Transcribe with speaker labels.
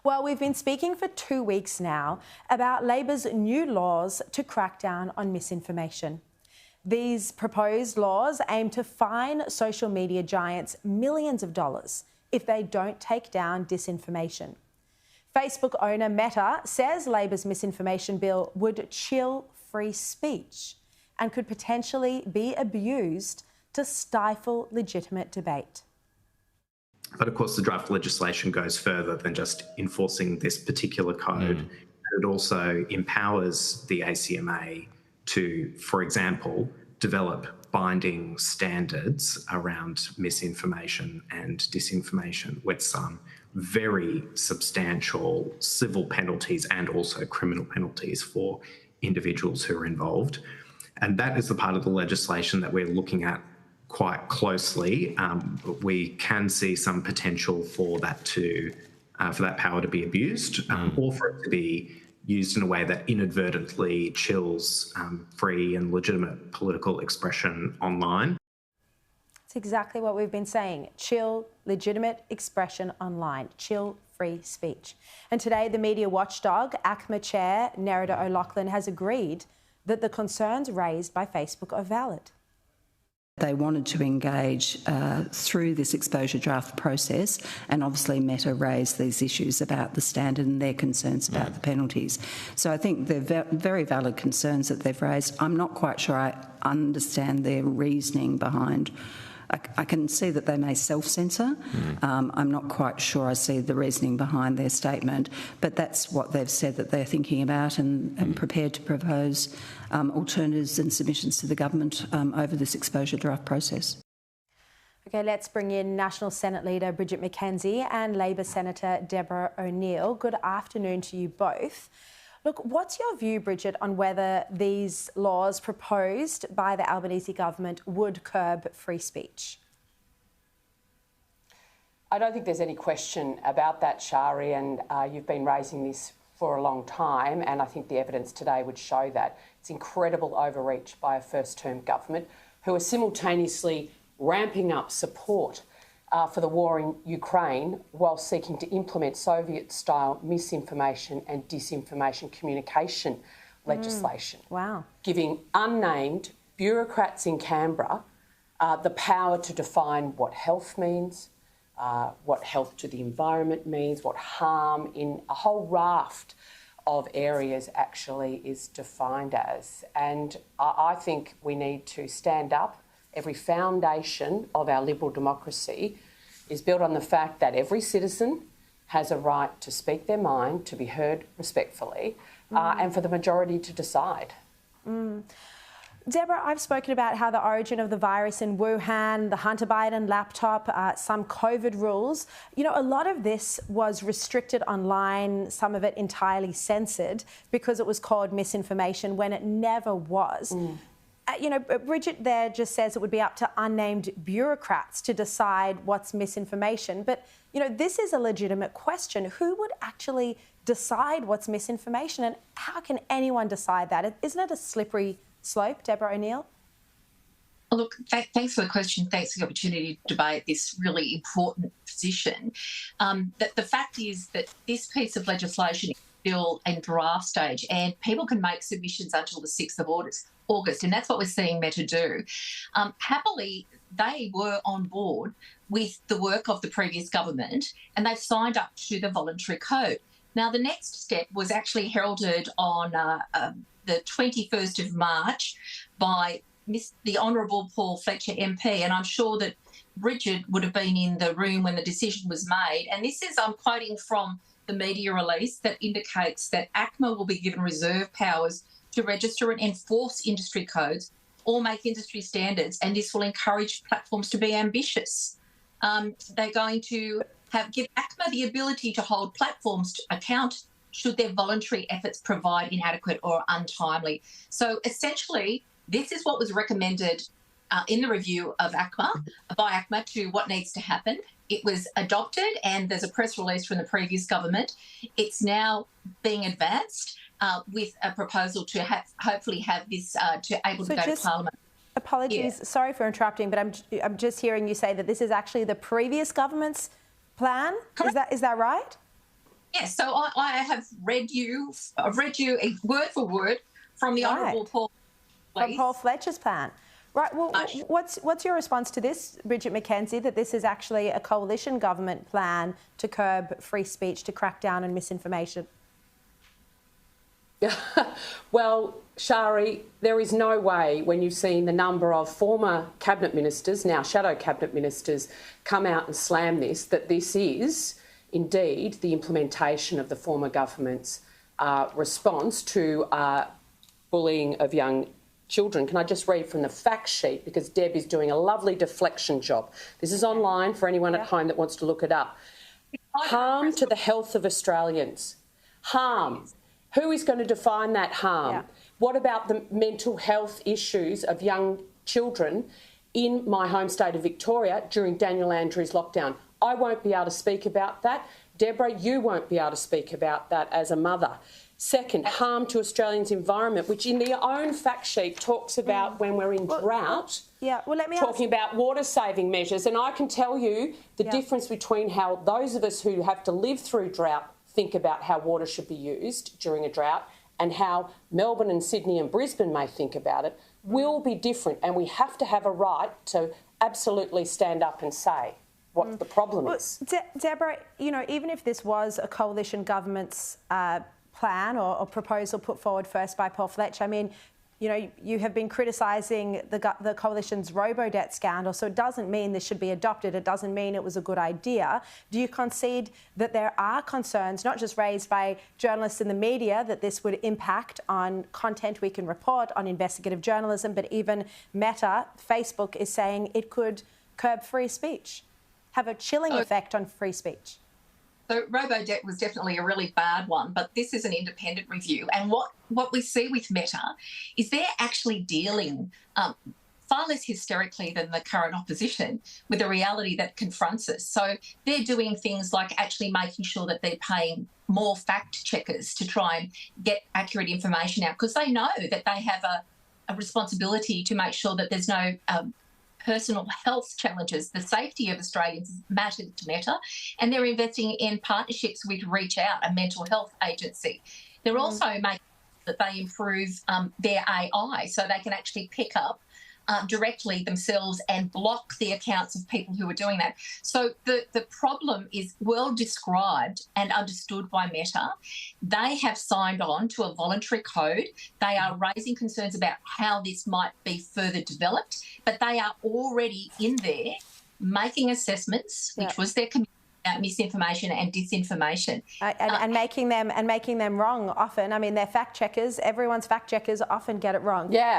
Speaker 1: Well, we've been speaking for 2 weeks now about Labor's new laws to crack down on misinformation. These proposed laws aim to fine social media giants millions of dollars if they don't take down disinformation. Facebook owner Meta says Labor's misinformation bill would chill free speech and could potentially be abused to stifle legitimate debate.
Speaker 2: But of course, the draft legislation goes further than just enforcing this particular code. It also empowers the ACMA to, for example, develop binding standards around misinformation and disinformation with some very substantial civil penalties and also criminal penalties for individuals who are involved. And that is the part of the legislation that we're looking at quite closely. We can see some potential for that for that power to be abused, or for it to be used in a way that inadvertently chills free and legitimate political expression online.
Speaker 1: It's exactly what we've been saying. Chill legitimate expression online. Chill free speech. And today, the media watchdog, ACMA Chair Nerida O'Loughlin, has agreed that the concerns raised by Facebook are valid.
Speaker 3: They wanted to engage through this exposure draft process, and obviously Meta raised these issues about the standard and their concerns about the penalties. So I think they're very valid concerns that they've raised. I'm not quite sure I understand their reasoning behind. I can see that they may self-censor. I'm not quite sure I see the reasoning behind their statement, but that's what they've said that they're thinking about and prepared to propose alternatives and submissions to the government over this exposure draft process.
Speaker 1: OK, let's bring in National Senate Leader Bridget McKenzie and Labor Senator Deborah O'Neill. Good afternoon to you both. Look, what's your view, Bridget, on whether these laws proposed by the Albanese government would curb free speech?
Speaker 4: I don't think there's any question about that, Shari, and you've been raising this for a long time, and I think the evidence today would show that. It's incredible overreach by a first-term government who are simultaneously ramping up support for the war in Ukraine while seeking to implement Soviet-style misinformation and disinformation communication legislation.
Speaker 1: Wow.
Speaker 4: Giving unnamed bureaucrats in Canberra the power to define what health means, what health to the environment means, what harm in a whole raft of areas actually is defined as. And I think we need to stand up. Every foundation of our liberal democracy is built on the fact that every citizen has a right to speak their mind, to be heard respectfully, and for the majority to decide.
Speaker 1: Deborah, I've spoken about how the origin of the virus in Wuhan, the Hunter Biden laptop, some COVID rules. You know, a lot of this was restricted online, some of it entirely censored because it was called misinformation when it never was. You know, Bridget there just says it would be up to unnamed bureaucrats to decide what's misinformation. But, you know, this is a legitimate question. Who would actually decide what's misinformation, and how can anyone decide that? Isn't it a slippery slope, Deborah O'Neill?
Speaker 5: Look, thanks for the question. Thanks for the opportunity to debate this really important position. The fact is that this piece of legislation is still in draft stage, and people can make submissions until the 6th of August, and that's what we're seeing Meta do. Happily, they were on board with the work of the previous government, and they've signed up to the voluntary code. Now, the next step was actually heralded on the 21st of March by the Honourable Paul Fletcher MP, and I'm sure that Bridget would have been in the room when the decision was made. And this is, I'm quoting from the media release that indicates that ACMA will be given reserve powers to register and enforce industry codes or make industry standards, and this will encourage platforms to be ambitious. They're going to give ACMA the ability to hold platforms to account should their voluntary efforts provide inadequate or untimely. So essentially, this is what was recommended in the review of by ACMA to what needs to happen. It was adopted, and there's a press release from the previous government. It's now being advanced with a proposal to hopefully have this to go to Parliament.
Speaker 1: Apologies, sorry for interrupting, but I'm just hearing you say that this is actually the previous government's plan.
Speaker 5: Correct.
Speaker 1: Is that right?
Speaker 5: Yes, so I have read you word for word from the Honourable Paul.
Speaker 1: From Paul Fletcher's plan. Right, well, what's your response to this, Bridget McKenzie, that this is actually a coalition government plan to curb free speech, to crack down on misinformation?
Speaker 4: Well, Shari, there is no way, when you've seen the number of former cabinet ministers, now shadow cabinet ministers, come out and slam this, that this is indeed the implementation of the former government's response to bullying of young children. Can I just read from the fact sheet, because Deb is doing a lovely deflection job. This is online for anyone at home that wants to look it up. Harm to the health of Australians. Harm. Who is going to define that harm? Yeah. What about the mental health issues of young children in my home state of Victoria during Daniel Andrews' lockdown? I won't be able to speak about that. Deborah, you won't be able to speak about that as a mother. Second, harm to Australians' environment, which in their own fact sheet talks about when we're in drought.
Speaker 1: Yeah, well, let me
Speaker 4: talking about water-saving measures. And I can tell you the difference between how those of us who have to live through drought think about how water should be used during a drought and how Melbourne and Sydney and Brisbane may think about it will be different. And we have to have a right to absolutely stand up and say what the problem is.
Speaker 1: Deborah, you know, even if this was a coalition government's plan or proposal put forward first by Paul Fletcher, I mean, you know, you have been criticising the coalition's robo-debt scandal, so it doesn't mean this should be adopted. It doesn't mean it was a good idea. Do you concede that there are concerns, not just raised by journalists in the media, that this would impact on content we can report, on investigative journalism, but even Meta, Facebook, is saying it could curb free speech, have a chilling effect on free speech?
Speaker 5: So robo-debt was definitely a really bad one, but this is an independent review. And what we see with Meta is they're actually dealing far less hysterically than the current opposition with the reality that confronts us. So they're doing things like actually making sure that they're paying more fact checkers to try and get accurate information out, because they know that they have a responsibility to make sure that there's no personal health challenges. The safety of Australians matters to Meta, and they're investing in partnerships with Reach Out, a mental health agency. They're also making that they improve their AI so they can actually pick up directly themselves and block the accounts of people who are doing that. So the problem is well described and understood by Meta. They have signed on to a voluntary code. They are raising concerns about how this might be further developed, but they are already in there making assessments, which was their commitment about misinformation and disinformation.
Speaker 1: And making them wrong often. I mean, they're fact checkers. Everyone's fact checkers often get it wrong.
Speaker 4: Yeah.